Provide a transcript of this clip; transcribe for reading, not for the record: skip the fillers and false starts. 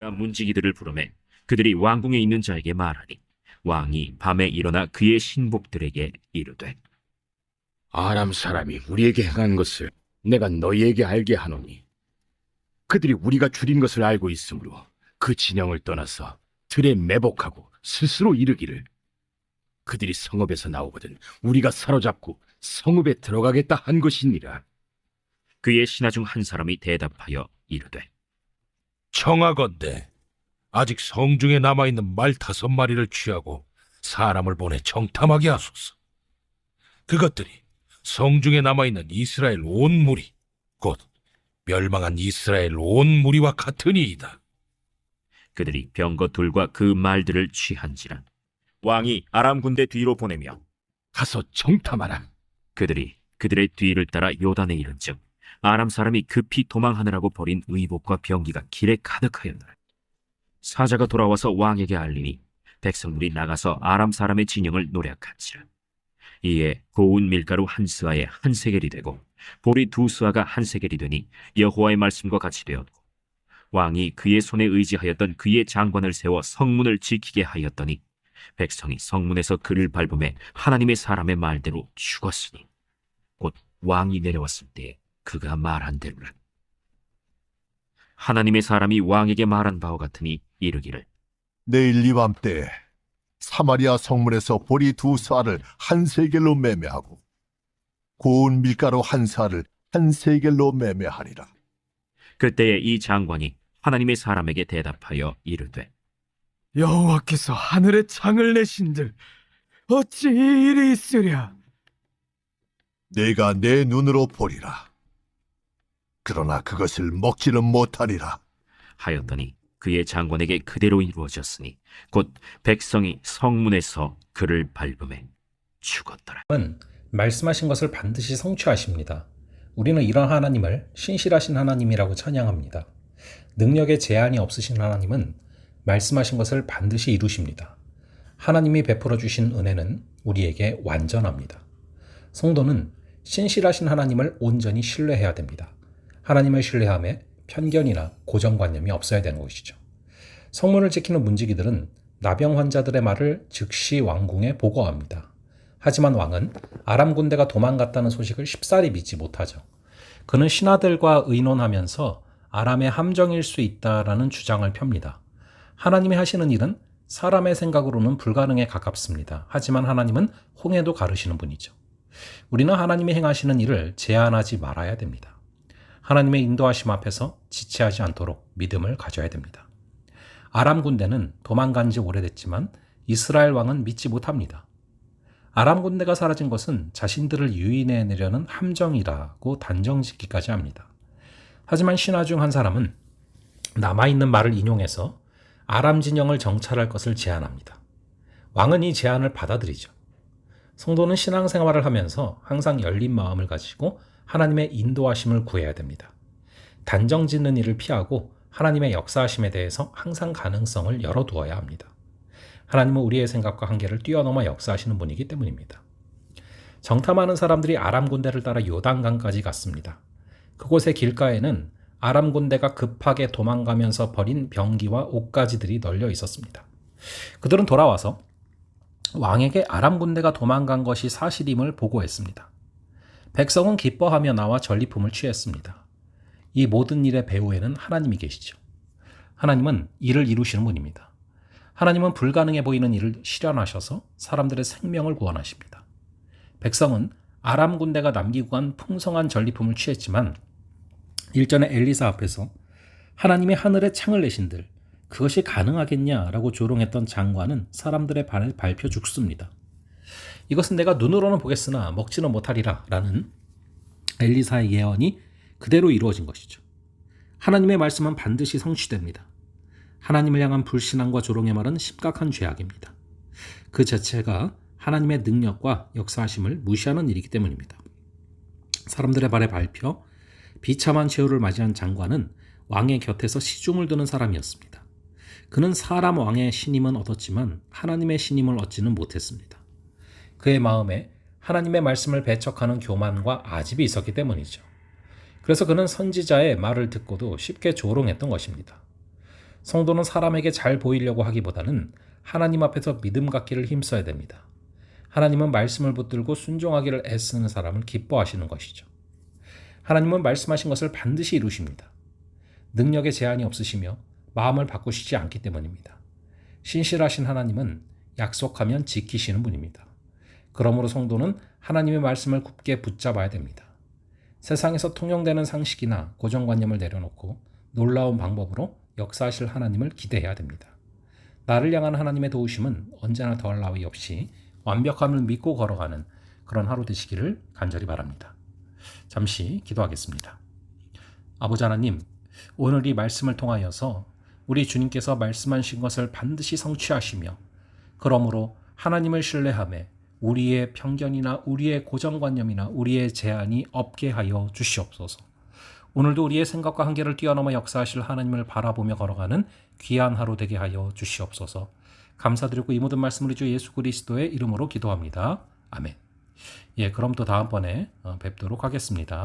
문지기들을 부르매 그들이 왕궁에 있는 자에게 말하니 왕이 밤에 일어나 그의 신복들에게 이르되 아람 사람이 우리에게 행한 것을 내가 너희에게 알게 하노니 그들이 우리가 줄인 것을 알고 있으므로 그 진영을 떠나서 들에 매복하고 스스로 이르기를 그들이 성읍에서 나오거든 우리가 사로잡고 성읍에 들어가겠다 한 것이니라. 그의 신하 중 한 사람이 대답하여 이르되 청하건대 아직 성중에 남아있는 말 5마리를 취하고 사람을 보내 정탐하게 하소서. 그것들이 성중에 남아있는 이스라엘 온 무리 곧 멸망한 이스라엘 온 무리와 같으니이다. 그들이 병거 둘과 그 말들을 취한지라 왕이 아람 군대 뒤로 보내며 가서 정탐하라. 그들이 그들의 뒤를 따라 요단에 이른즉 아람 사람이 급히 도망하느라고 버린 의복과 병기가 길에 가득하였노라. 사자가 돌아와서 왕에게 알리니 백성들이 나가서 아람 사람의 진영을 노략한지라. 이에 고운 밀가루 한 스아에 한 세겔이 되고 보리 2스아가 한 세겔이 되니 여호와의 말씀과 같이 되었고 왕이 그의 손에 의지하였던 그의 장관을 세워 성문을 지키게 하였더니 백성이 성문에서 그를 밟음에 하나님의 사람의 말대로 죽었으니 곧 왕이 내려왔을 때에 그가 말한 대로라. 하나님의 사람이 왕에게 말한 바와 같으니 이르기를 내일 이맘때 사마리아 성문에서 보리 2스아를 한 세겔로 매매하고 고운 밀가루 한 스아를 한 세겔로 매매하리라. 그때에 이 장관이 하나님의 사람에게 대답하여 이르되 여호와께서 하늘에 창을 내신들 어찌 이 일이 있으랴? 내가 내 눈으로 보리라. 그러나 그것을 먹지는 못하리라. 하였더니 그의 장관에게 그대로 이루어졌으니 곧 백성이 성문에서 그를 밟음에 죽었더라. 은 말씀하신 것을 반드시 성취하십니다. 우리는 이런 하나님을 신실하신 하나님이라고 찬양합니다. 능력에 제한이 없으신 하나님은 말씀하신 것을 반드시 이루십니다. 하나님이 베풀어 주신 은혜는 우리에게 완전합니다. 성도는 신실하신 하나님을 온전히 신뢰해야 됩니다. 하나님을 신뢰함에 편견이나 고정관념이 없어야 되는 것이죠. 성문을 지키는 문지기들은 나병 환자들의 말을 즉시 왕궁에 보고합니다. 하지만 왕은 아람 군대가 도망갔다는 소식을 쉽사리 믿지 못하죠. 그는 신하들과 의논하면서 아람의 함정일 수 있다라는 주장을 펴니다. 하나님이 하시는 일은 사람의 생각으로는 불가능에 가깝습니다. 하지만 하나님은 홍해도 가르시는 분이죠. 우리는 하나님이 행하시는 일을 제한하지 말아야 됩니다. 하나님의 인도하심 앞에서 지체하지 않도록 믿음을 가져야 됩니다. 아람 군대는 도망간 지 오래됐지만 이스라엘 왕은 믿지 못합니다. 아람 군대가 사라진 것은 자신들을 유인해내려는 함정이라고 단정짓기까지 합니다. 하지만 신하 중 한 사람은 남아있는 말을 인용해서 아람 진영을 정찰할 것을 제안합니다. 왕은 이 제안을 받아들이죠. 성도는 신앙생활을 하면서 항상 열린 마음을 가지고 하나님의 인도하심을 구해야 됩니다. 단정 짓는 일을 피하고 하나님의 역사하심에 대해서 항상 가능성을 열어두어야 합니다. 하나님은 우리의 생각과 한계를 뛰어넘어 역사하시는 분이기 때문입니다. 정탐하는 사람들이 아람 군대를 따라 요단강까지 갔습니다. 그곳의 길가에는 아람 군대가 급하게 도망가면서 버린 병기와 옷가지들이 널려 있었습니다. 그들은 돌아와서 왕에게 아람 군대가 도망간 것이 사실임을 보고했습니다. 백성은 기뻐하며 나와 전리품을 취했습니다. 이 모든 일의 배후에는 하나님이 계시죠. 하나님은 일을 이루시는 분입니다. 하나님은 불가능해 보이는 일을 실현하셔서 사람들의 생명을 구원하십니다. 백성은 아람 군대가 남기고 간 풍성한 전리품을 취했지만 일전에 엘리사 앞에서 하나님이 하늘에 창을 내신들 그것이 가능하겠냐라고 조롱했던 장관은 사람들의 발을 밟혀 죽습니다. 이것은 내가 눈으로는 보겠으나 먹지는 못하리라 라는 엘리사의 예언이 그대로 이루어진 것이죠. 하나님의 말씀은 반드시 성취됩니다. 하나님을 향한 불신앙과 조롱의 말은 심각한 죄악입니다. 그 자체가 하나님의 능력과 역사하심을 무시하는 일이기 때문입니다. 사람들의 발에 밟혀 비참한 최후를 맞이한 장관은 왕의 곁에서 시중을 드는 사람이었습니다. 그는 사람 왕의 신임은 얻었지만 하나님의 신임을 얻지는 못했습니다. 그의 마음에 하나님의 말씀을 배척하는 교만과 아집이 있었기 때문이죠. 그래서 그는 선지자의 말을 듣고도 쉽게 조롱했던 것입니다. 성도는 사람에게 잘 보이려고 하기보다는 하나님 앞에서 믿음 갖기를 힘써야 됩니다. 하나님은 말씀을 붙들고 순종하기를 애쓰는 사람을 기뻐하시는 것이죠. 하나님은 말씀하신 것을 반드시 이루십니다. 능력에 제한이 없으시며 마음을 바꾸시지 않기 때문입니다. 신실하신 하나님은 약속하면 지키시는 분입니다. 그러므로 성도는 하나님의 말씀을 굳게 붙잡아야 됩니다. 세상에서 통용되는 상식이나 고정관념을 내려놓고 놀라운 방법으로 역사하실 하나님을 기대해야 됩니다. 나를 향한 하나님의 도우심은 언제나 더할 나위 없이 완벽함을 믿고 걸어가는 그런 하루 되시기를 간절히 바랍니다. 잠시 기도하겠습니다. 아버지 하나님, 오늘 이 말씀을 통하여서 우리 주님께서 말씀하신 것을 반드시 성취하시며 그러므로 하나님을 신뢰하며 우리의 편견이나 우리의 고정관념이나 우리의 제한이 없게 하여 주시옵소서. 오늘도 우리의 생각과 한계를 뛰어넘어 역사하실 하나님을 바라보며 걸어가는 귀한 하루 되게 하여 주시옵소서. 감사드리고 이 모든 말씀을 주 예수 그리스도의 이름으로 기도합니다. 아멘. 그럼 또 다음번에 뵙도록 하겠습니다.